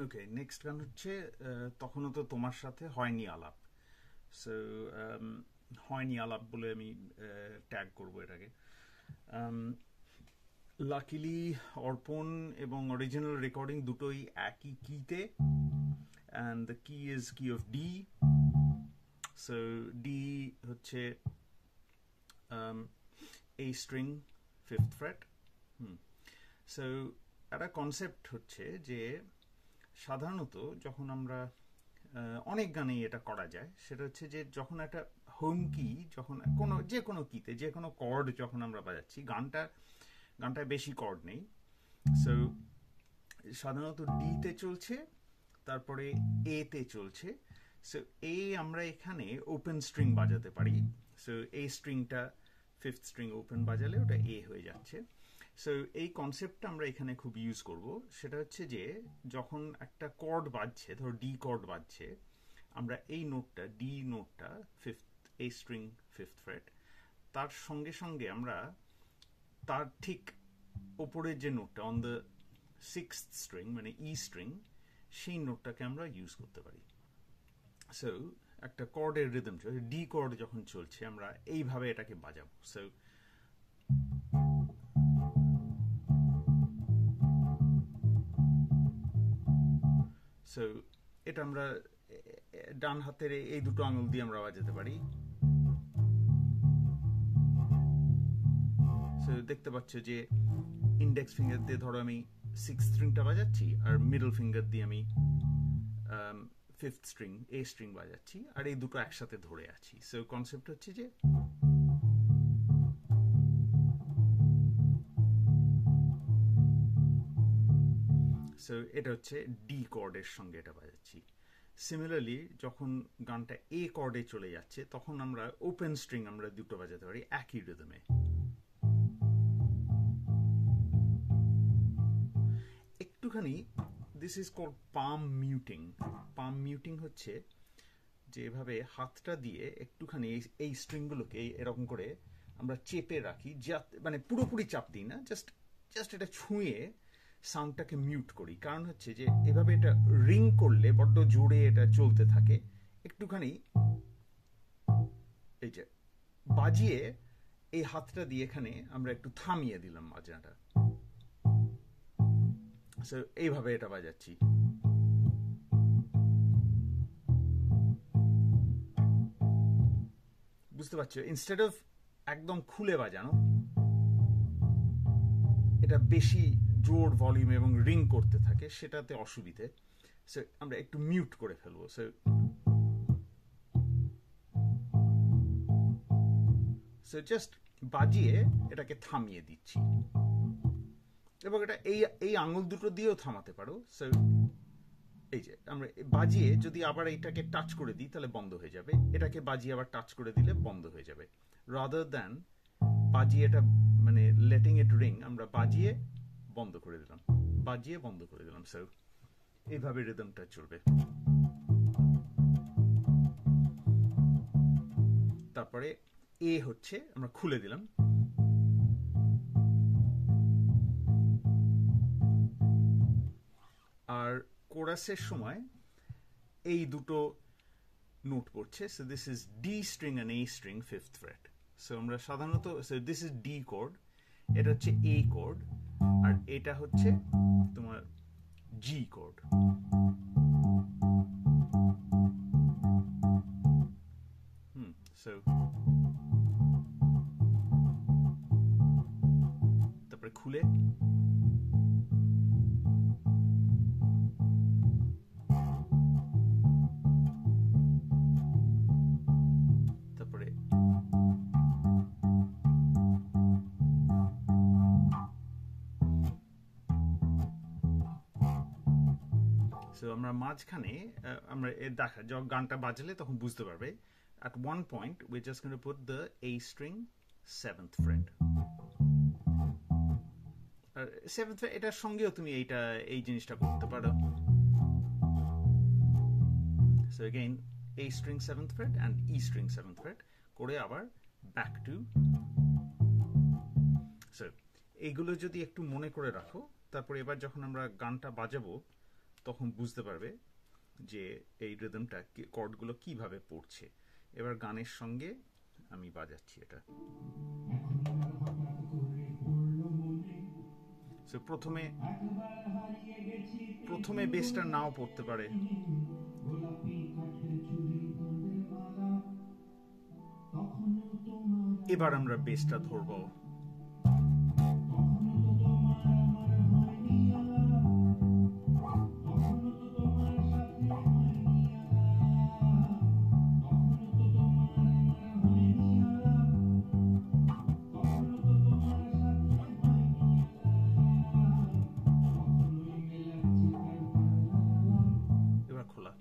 ওকে, next গান হচ্ছে তখনও তো তোমার সাথে হয়নি আলাপ। সো হয়নি আলাপ বলে আমি ট্যাগ করব এটাকে। লাকিলি অর্পণ এবং অরিজিনাল রেকর্ডিং দুটোই একই কিতে, অ্যান্ড দ্য কি ইজ কি অফ ডি। সো ডি হচ্ছে A string, 5th fret. So একটা কনসেপ্ট হচ্ছে যে সাধারণত যখন আমরা অনেক গানেই এটা করা যায়, সেটা হচ্ছে যে যখন একটা হোম কি, যখন যে কোনো কিতে যে কোনো কর্ড যখন আমরা বাজাচ্ছি, গানটায় বেশি কর্ড নেই। সো সাধারণত ডিতে চলছে, তারপরে এতে চলছে। সো আমরা এখানে ওপেন স্ট্রিং বাজাতে পারি। সো এই স্ট্রিংটা 5th স্ট্রিং ওপেন বাজালে ওটা এ হয়ে যাচ্ছে। সো এই কনসেপ্টটা আমরা এখানে খুব ইউজ করব। সেটা হচ্ছে যে যখন একটা কর্ড বাজছে, ধরো ডি কর্ড বাজছে, আমরা এই নোটটা, ডি নোটটা, A স্ট্রিং 5th ফ্রেট, তার সঙ্গে সঙ্গে আমরা তার ঠিক ওপরের যে নোটটা অন দ্য 6th স্ট্রিং মানে ই স্ট্রিং, সেই নোটটাকে আমরা ইউজ করতে পারি। সো একটা কর্ডের রিদম চলছে, ডি কর্ড যখন চলছে আমরা এইভাবে এটাকে বাজাবো। সো এটা আমরা ডান হাতের এই দুটো আঙুল দিয়ে আমরা বাজাতে পারি। সো দেখতে পাচ্ছ যে ইন্ডেক্স ফিঙ্গার দিয়ে ধরো আমি 6th স্ট্রিংটা বাজাচ্ছি, আর মিডল ফিঙ্গার দিয়ে আমি 5th স্ট্রিং এ স্ট্রিং বাজাচ্ছি, আর এই দুটো একসাথে ধরে আছি। সো কনসেপ্ট হচ্ছে যে সো এটা হচ্ছে ডি কর্ডের সঙ্গে এটা বাজাচ্ছি। সিমিলারলি যখন গানটা এ কর্ডে চলে যাচ্ছে, তখন আমরা ওপেন স্ট্রিং আমরা দুটো বাজাতে পারি একই রিদমে। একটুখানি this is called palm muting. Palm muting হচ্ছে যে এভাবে হাতটা দিয়ে একটুখানি এই স্ট্রিংগুলোকে এরকম করে আমরা চেপে রাখি, মানে পুরোপুরি চাপ দিই না, জাস্ট এটা ছুঁয়ে সাউন্ডটাকে মিউট করি। কারণ হচ্ছে যে এভাবে এটা রিং করলে বড্ড জোরে এটা চলতে থাকে। একটুখানি এই যে বাজিয়ে এই হাতটা দিয়ে এখানে আমরা একটু থামিয়ে দিলাম বাজনাটা। সো এইভাবে এটা বাজাচ্ছি। বুঝতে পারছো? ইনস্টেড অফ একদম খুলে বাজানো, এটা বেশি জোর ভলিউম এবং রিং করতে থাকে, সেটাতে অসুবিধে। সো আমরা একটু মিউট করে ফেলবো। সো জাস্ট বাজিয়ে এটাকে থামিয়ে দিচ্ছি, এবং এটা এই আঙুল দুটো দিয়েও থামাতে পারো। সো এই যে আমরা বাজিয়ে যদি আবার এইটাকে টাচ করে দিই তাহলে বন্ধ হয়ে যাবে, এটাকে বাজিয়ে আবার টাচ করে দিলে বন্ধ হয়ে যাবে। রাদার দ্যান বাজিয়ে এটা মানে লেটিং ইট রিং, আমরা বাজিয়ে বন্ধ করে দিলাম, বাজিয়ে বন্ধ করে দিলাম। সো এইভাবে রিদমটা চলবে। তারপরে এ হচ্ছে আমরা খুলে দিলাম, আর কোরাসের সময় এই দুটো নোট পড়ছে। So this is D string and A string 5th fret. So আমরা সাধারণত দিস ইজ ডি কোড, এটা হচ্ছে এ কোড, আর এটা হচ্ছে তোমার জি কোড। সো তারপরে খুলে তারপরে সো আমরা মাঝখানে আমরা দেখা যখন গানটা বাজলে তখন বুঝতে পারবে। At one point we're just going to put the A string 7th fret. 7th fret এটার সঙ্গেও তুমি এই জিনিসটা করতে পারো। So again A string 7th fret and E string 7th fret করে আবার back to। So এইগুলো যদি একটু মনে করে রাখো, তারপরে এবার যখন আমরা গানটা বাজাবো তখন বুঝতে পারবে যে এই রিদমটা কর্ডগুলো কিভাবে পড়ছে। এবার গানের সঙ্গে আমি বাজাচ্ছি এটা। সো প্রথমে বেসটা নাও পড়তে পারে, এবার আমরা বেসটা ধরবো। এবার খোলা।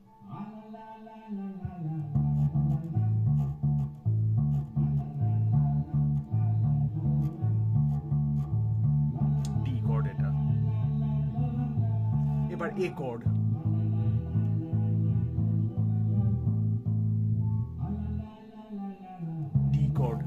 ডি কর্ড এটা। এবার এ কর্ড, ডি কর্ড,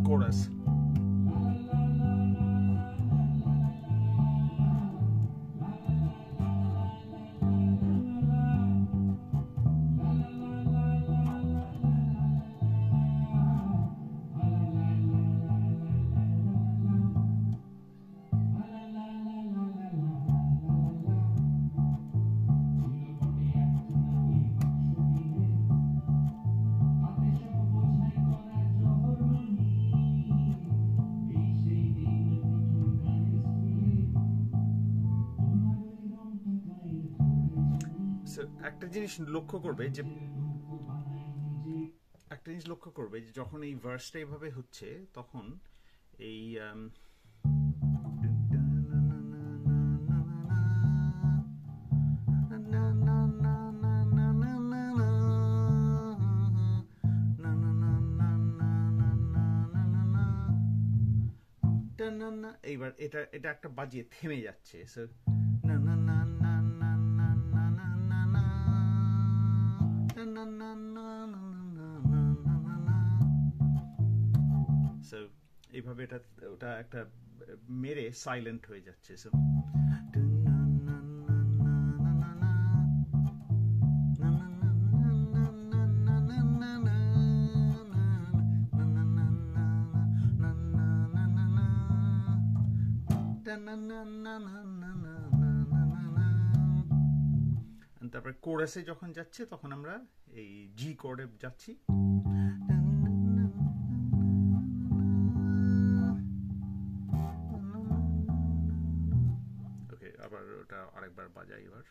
কোরাস। একটা জিনিস লক্ষ্য করবে যে যখন এই ভার্সটা এইভাবে হচ্ছে তখন এই এইবার এটা একটা বাজিয়ে থেমে যাচ্ছে। সো না না না না না না না না না না না না না না। সো এইভাবে ওটা একটা মেরে সাইলেন্ট হয়ে যাচ্ছে। সো তারপরে কোরাসে যখন যাচ্ছে তখন আমরা এই জি কোডে যাচ্ছি। ওকে, আবার ওটা আরেকবার বাজাই। এবার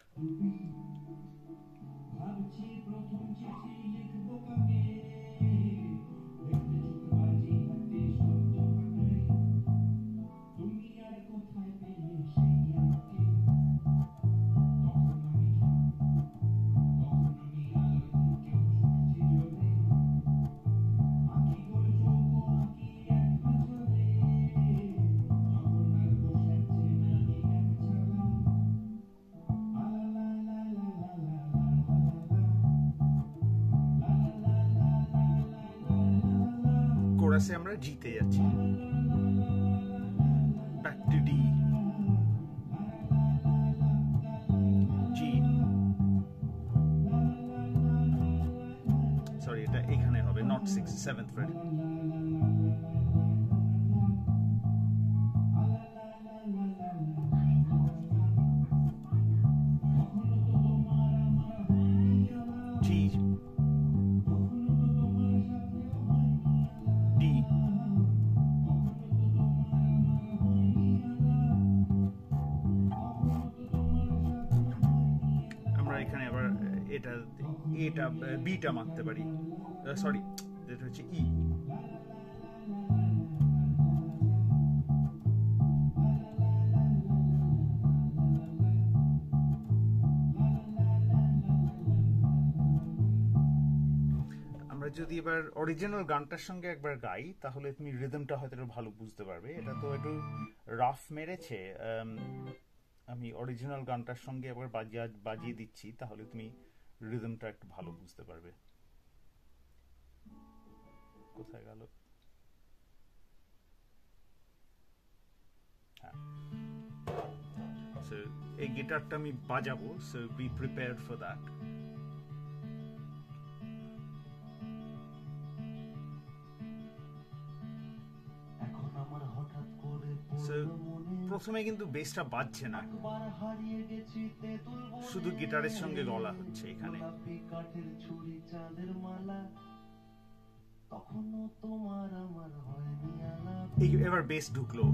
কোরাসে আমরা জিতে যাচ্ছি, back to D, G, sorry এটা এখানে হবে, not 7th freight. G, D, আমরা এখানে আবার এটা বিটা মারতে পারি, সরি এটা হচ্ছে ই। যদি এবার অরিজিনাল গানটার সঙ্গে একবার গাই তাহলে তুমি রিদমটা হয়তো একটু ভালো বুঝতে পারবে। এটা তো একটু রাফ মেরেছে, আমি অরিজিনাল গানটার সঙ্গে একবার বাজিয়ে দিচ্ছি, তাহলে তুমি রিদমটা একটু ভালো বুঝতে পারবে। কোথায় গেল? হ্যাঁ, সো এই গিটারটা আমি বাজাবো, so be prepared for that. প্রথমে কিন্তু বেসটা বাজছে না, শুধু গিটারের সঙ্গে গলা হচ্ছে এখানে। এবার বেস ঢুকলো,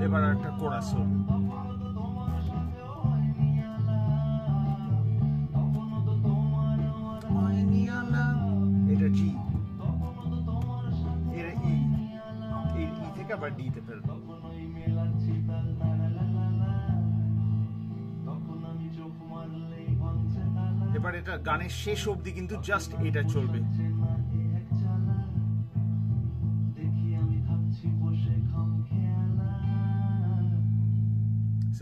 এবার একটা কোরাস হবে। এটা জি, এটা ই, ই থেকে আবার ডিতে ফেলবো। এবার এটা গানের শেষ অবধি কিন্তু জাস্ট এটা চলবে।